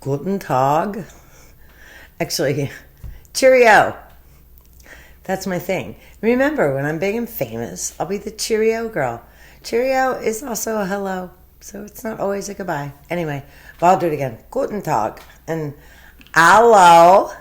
Guten Tag. Actually, cheerio. That's my thing. Remember, when I'm big and famous, I'll be the cheerio girl. Cheerio is also a hello, so it's not always a goodbye. Anyway, but I'll do it again. Guten Tag. And hallo.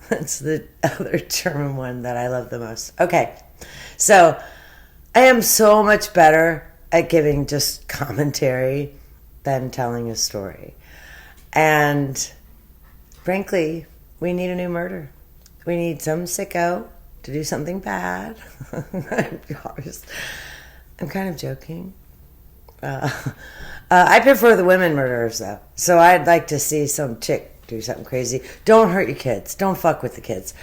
That's the other German one that I love the most. Okay, so I am so much better at giving just commentary than telling a story. And frankly, we need a new murder. We need some sicko to do something bad. I'm kind of joking. I prefer the women murderers, though. So I'd like to see some chick do something crazy. Don't hurt your kids. Don't fuck with the kids.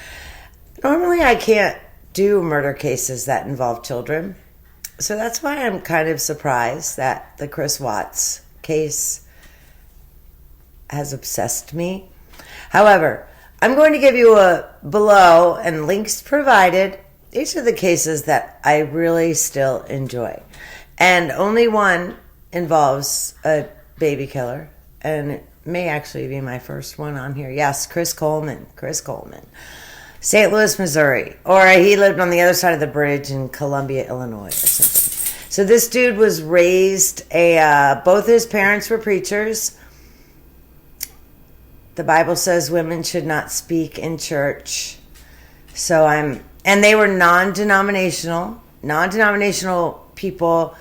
Normally, I can't do murder cases that involve children. So that's why I'm kind of surprised that the Chris Watts case has obsessed me. However, I'm going to give you a below and links provided. These are the cases that I really still enjoy. And only one involves a baby killer. And it may actually be my first one on here. Yes, Chris Coleman. St. Louis, Missouri. Or he lived on the other side of the bridge in Columbia, Illinois or something. So this dude was raised, both his parents were preachers. The Bible says women should not speak in church. And they were non-denominational. Non-denominational people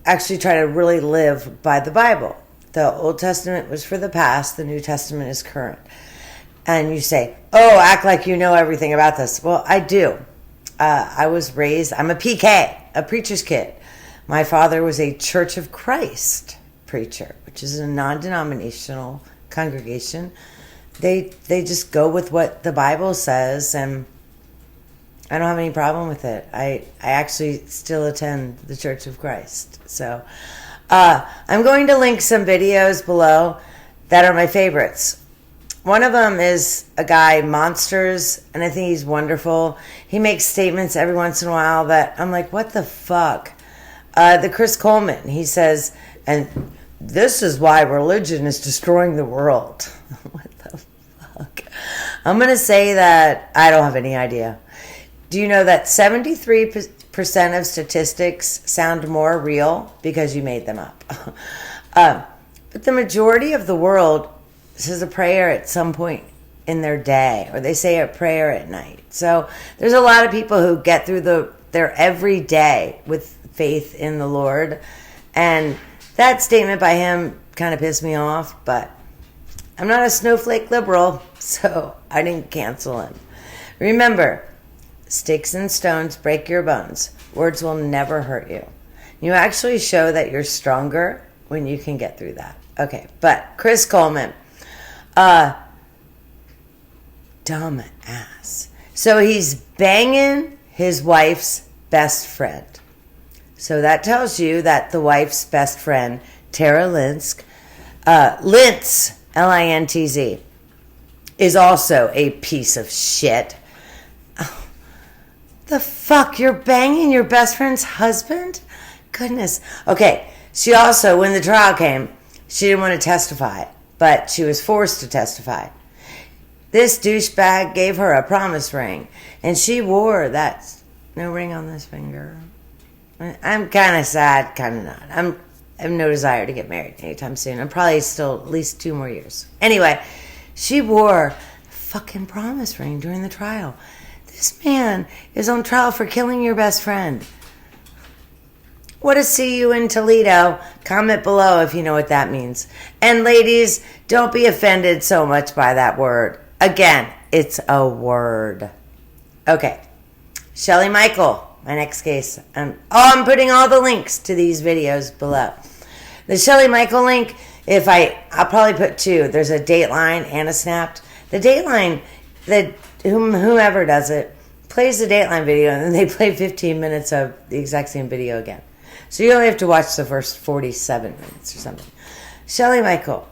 actually try to really live by the Bible. The Old Testament was for the past. The New Testament is current. And you say, oh, act like you know everything about this. Well, I do. I was raised, I'm a PK, a preacher's kid. My father was a Church of Christ preacher, which is a non-denominational congregation. They just go with what the Bible says, and I don't have any problem with it. I actually still attend the Church of Christ. So I'm going to link some videos below that are my favorites. One of them is a guy, Monsters, and I think he's wonderful. He makes statements every once in a while that I'm like, what the fuck? The Chris Coleman, he says, and this is why religion is destroying the world. What the fuck? I'm going to say that I don't have any idea. Do you know that 73% of statistics sound more real because you made them up? But the majority of the world says a prayer at some point in their day, or they say a prayer at night. So there's a lot of people who get through their every day with faith in the Lord. And that statement by him kind of pissed me off, but I'm not a snowflake liberal, so I didn't cancel him. Remember, sticks and stones break your bones. Words will never hurt you. You actually show that you're stronger when you can get through that. Okay, but Chris Coleman, dumb ass. So he's banging his wife's best friend. So that tells you that the wife's best friend, Tara Lintz, Lintz, is also a piece of shit. Oh, the fuck? You're banging your best friend's husband? Goodness. Okay, she also, when the trial came, she didn't want to testify, but she was forced to testify. This douchebag gave her a promise ring, and she wore that. No ring on this finger. I'm kind of sad, kind of not. I have no desire to get married anytime soon. I'm probably still at least 2 more years. Anyway, she wore a fucking promise ring during the trial. This man is on trial for killing your best friend. What to see you in Toledo? Comment below if you know what that means. And ladies, don't be offended so much by that word. Again, it's a word. Okay. Shelly Michael, my next case. I'm putting all the links to these videos below. The Shelly Michael link, I'll probably put 2. There's a Dateline and a Snapped. The Dateline, whomever does it, plays the Dateline video, and then they play 15 minutes of the exact same video again. So you only have to watch the first 47 minutes or something. Shelly Michael,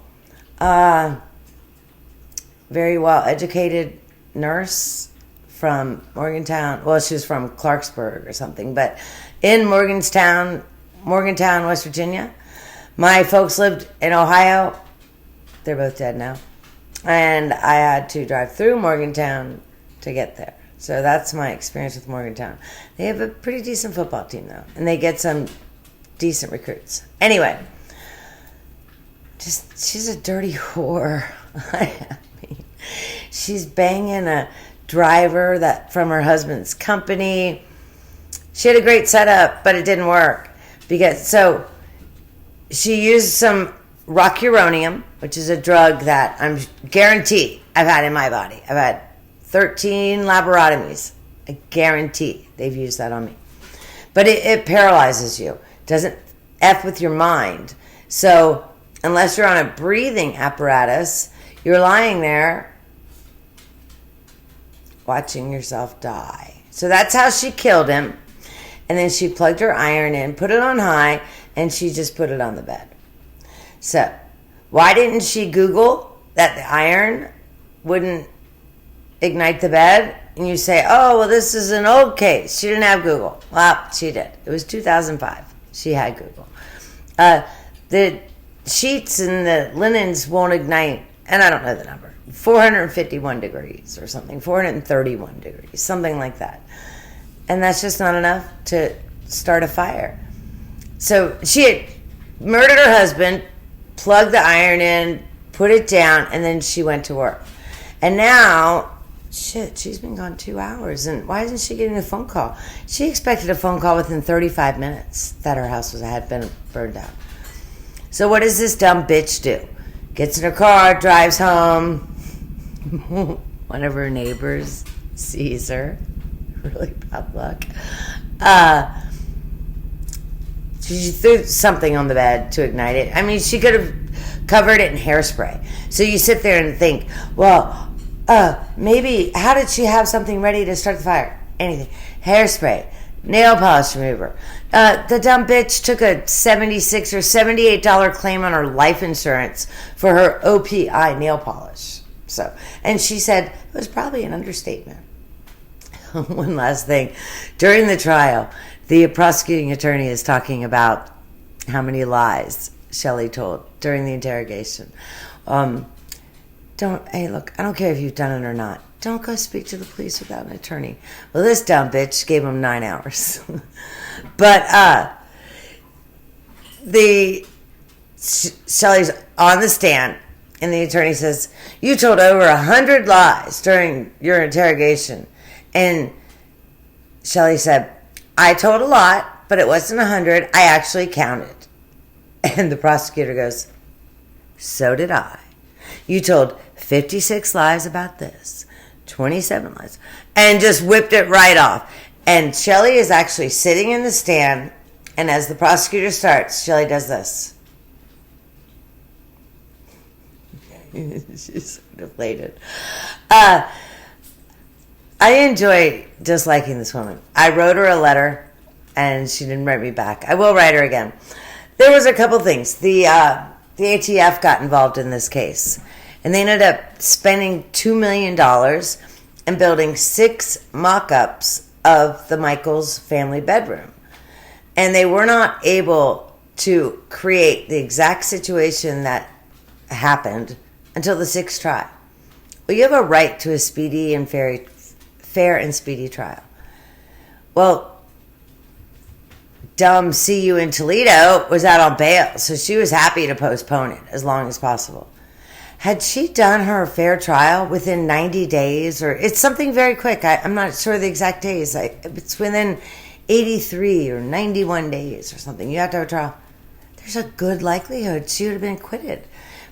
very well-educated nurse from Morgantown. Well, she was from Clarksburg or something, but in Morgantown, West Virginia. My folks lived in Ohio. They're both dead now. And I had to drive through Morgantown to get there. So that's my experience with Morgantown. They have a pretty decent football team, though. And they get some decent recruits. Anyway, she's a dirty whore. I mean, she's banging a driver that from her husband's company. She had a great setup, but it didn't work. So she used some rocuronium, which is a drug that I'm guaranteed I've had in my body. I've had 13 laparotomies. I guarantee they've used that on me. But it paralyzes you. It doesn't F with your mind. So unless you're on a breathing apparatus, you're lying there watching yourself die. So that's how she killed him. And then she plugged her iron in, put it on high, and she just put it on the bed. So why didn't she Google that the iron wouldn't ignite the bed? And you say, oh, well, this is an old case. She didn't have Google. Well, she did. It was 2005. She had Google. The sheets and the linens won't ignite, and I don't know the number, 451 degrees or something, 431 degrees, something like that. And that's just not enough to start a fire. So she had murdered her husband, plugged the iron in, put it down, and then she went to work. And now, she's been gone 2 hours. And why isn't she getting a phone call? She expected a phone call within 35 minutes that her house had been burned down. So what does this dumb bitch do? Gets in her car, drives home. One of her neighbors sees her. Really bad luck. She threw something on the bed to ignite it. I mean, she could have covered it in hairspray. So you sit there and think, well, maybe, how did she have something ready to start the fire? Anything. Hairspray. Nail polish remover. The dumb bitch took a $76 or $78 claim on her life insurance for her OPI nail polish. So, and she said it was probably an understatement. One last thing. During the trial, the prosecuting attorney is talking about how many lies Shelly told during the interrogation. Hey, look, I don't care if you've done it or not. Don't go speak to the police without an attorney. Well, this dumb bitch gave him 9 hours. But Shelly's on the stand, and the attorney says, you told over 100 lies during your interrogation. And Shelly said, I told a lot, but it wasn't 100. I actually counted. And the prosecutor goes, so did I. You told 56 lies about this, 27 lies, and just whipped it right off. And Shelly is actually sitting in the stand, and as the prosecutor starts, Shelly does this. She's so deflated. I enjoy disliking this woman. I wrote her a letter, and she didn't write me back. I will write her again. There was a couple things. The ATF got involved in this case, and they ended up spending $2 million and building 6 mock-ups of the Michaels family bedroom. And they were not able to create the exact situation that happened until the 6th trial. Well, you have a right to a speedy and fair and speedy trial. Well, dumb see you in Toledo was out on bail, so she was happy to postpone it as long as possible. Had she done her fair trial within 90 days, or it's something very quick, I'm not sure the exact days, it's within 83 or 91 days or something, you have to have a trial, there's a good likelihood she would have been acquitted,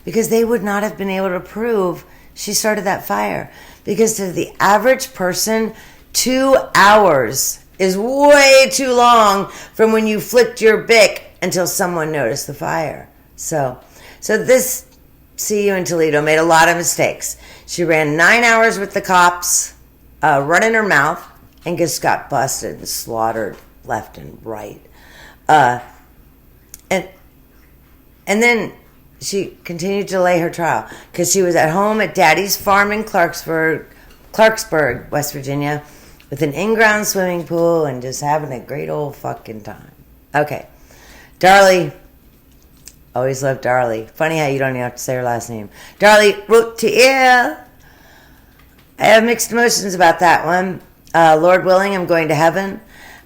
because they would not have been able to prove she started that fire. Because to the average person, 2 hours is way too long from when you flicked your Bic until someone noticed the fire. So this CU in Toledo made a lot of mistakes. She ran 9 hours with the cops, running her mouth, and just got busted and slaughtered left and right. And then she continued to delay her trial because she was at home at Daddy's farm in Clarksburg, West Virginia, with an in-ground swimming pool and just having a great old fucking time. Okay. Darlie, Always loved Darlie. Funny how you don't even have to say her last name. Darlie wrote to you. I have mixed emotions about that one. Lord willing, I'm going to heaven.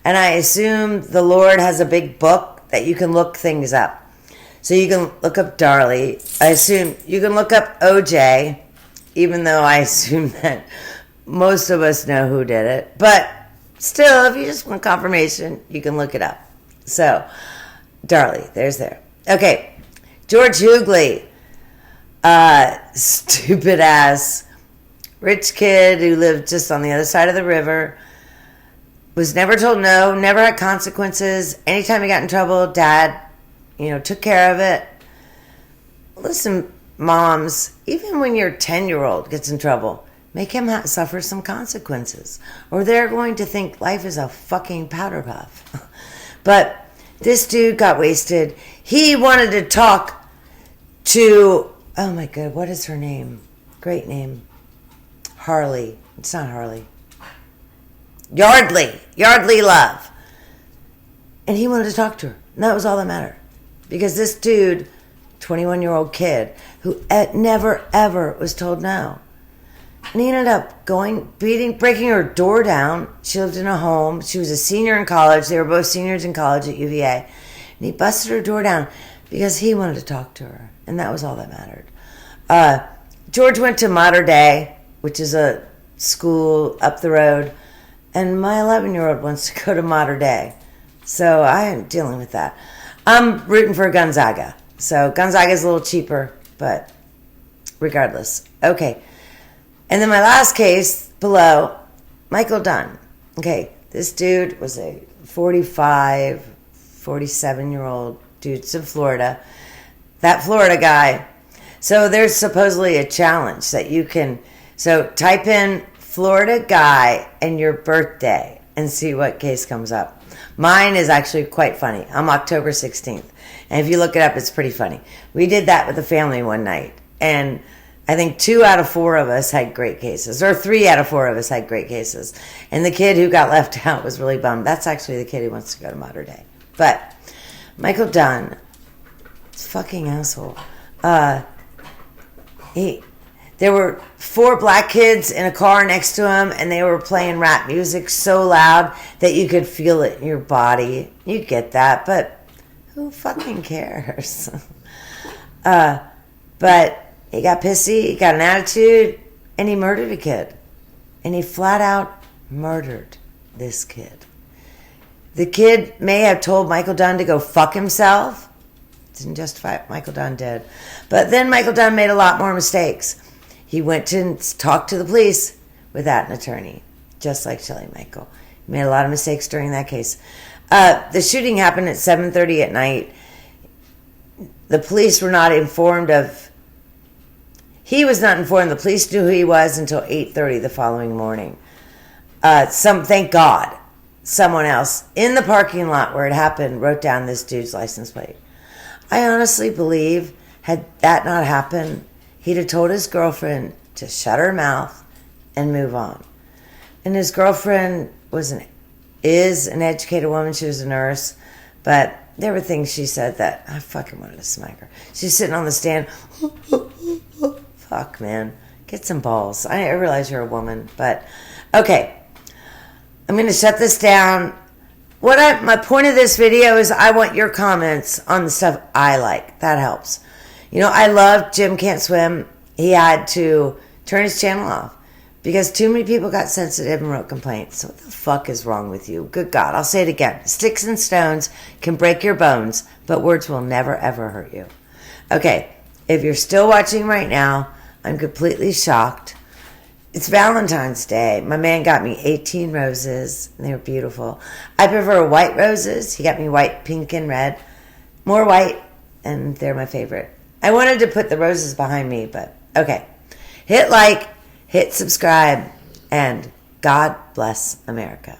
And I assume the Lord has a big book that you can look things up. So you can look up Darlie. I assume you can look up OJ, even though I assume that most of us know who did it. But still, if you just want confirmation, you can look it up. So, Darlie, there's there. Okay, George Hugley. Stupid ass rich kid who lived just on the other side of the river. Was never told no, never had consequences. Anytime he got in trouble, dad, took care of it. Listen, moms, even when your 10-year-old gets in trouble, make him suffer some consequences. Or they're going to think life is a fucking powder puff. But this dude got wasted. He wanted to talk to, oh my God, what is her name? Great name. Harley. It's not Harley. Yardley Love. And he wanted to talk to her. And that was all that mattered. Because this dude, 21-year-old kid, who never, ever was told no. And he ended up breaking her door down. She lived in a home. She was a senior in college. They were both seniors in college at UVA. And he busted her door down because he wanted to talk to her. And that was all that mattered. George went to Mater Dei, which is a school up the road. And my 11-year-old wants to go to Mater Dei. So I am dealing with that. I'm rooting for Gonzaga. So Gonzaga is a little cheaper, but regardless. Okay. And then my last case below, Michael Dunn. Okay, this dude was a 47-year-old dude in Florida. That Florida guy. So there's supposedly a challenge that you can... So type in Florida guy and your birthday and see what case comes up. Mine is actually quite funny. I'm October 16th. And if you look it up, it's pretty funny. We did that with the family one night. And I think 2 out of 4 of us had great cases. Or 3 out of 4 of us had great cases. And the kid who got left out was really bummed. That's actually the kid who wants to go to Mater Dei. But Michael Dunn, fucking asshole. There were 4 black kids in a car next to him, and they were playing rap music so loud that you could feel it in your body. You get that, but who fucking cares? But he got pissy, he got an attitude, and he murdered a kid. And he flat out murdered this kid. The kid may have told Michael Dunn to go fuck himself. Didn't justify it. Michael Dunn did. But then Michael Dunn made a lot more mistakes. He went to talk to the police without an attorney, just like Shelly Michael. He made a lot of mistakes during that case. The shooting happened at 7:30 at night. The police were not informed of... He was not informed. The police knew who he was until 8:30 the following morning. Thank God, someone else in the parking lot where it happened wrote down this dude's license plate. I honestly believe, had that not happened, he'd have told his girlfriend to shut her mouth and move on. And his girlfriend is an educated woman. She was a nurse. But there were things she said that I fucking wanted to smack her. She's sitting on the stand. Fuck, man. Get some balls. I realize you're a woman. But, okay. I'm going to shut this down. My point of this video is I want your comments on the stuff I like. That helps. I love Jim Can't Swim. He had to turn his channel off because too many people got sensitive and wrote complaints. What the fuck is wrong with you? Good God. I'll say it again. Sticks and stones can break your bones, but words will never, ever hurt you. Okay. If you're still watching right now, I'm completely shocked. It's Valentine's Day. My man got me 18 roses, and they were beautiful. I prefer white roses. He got me white, pink, and red. More white, and they're my favorite. I wanted to put the roses behind me, but okay. Hit like, hit subscribe, and God bless America.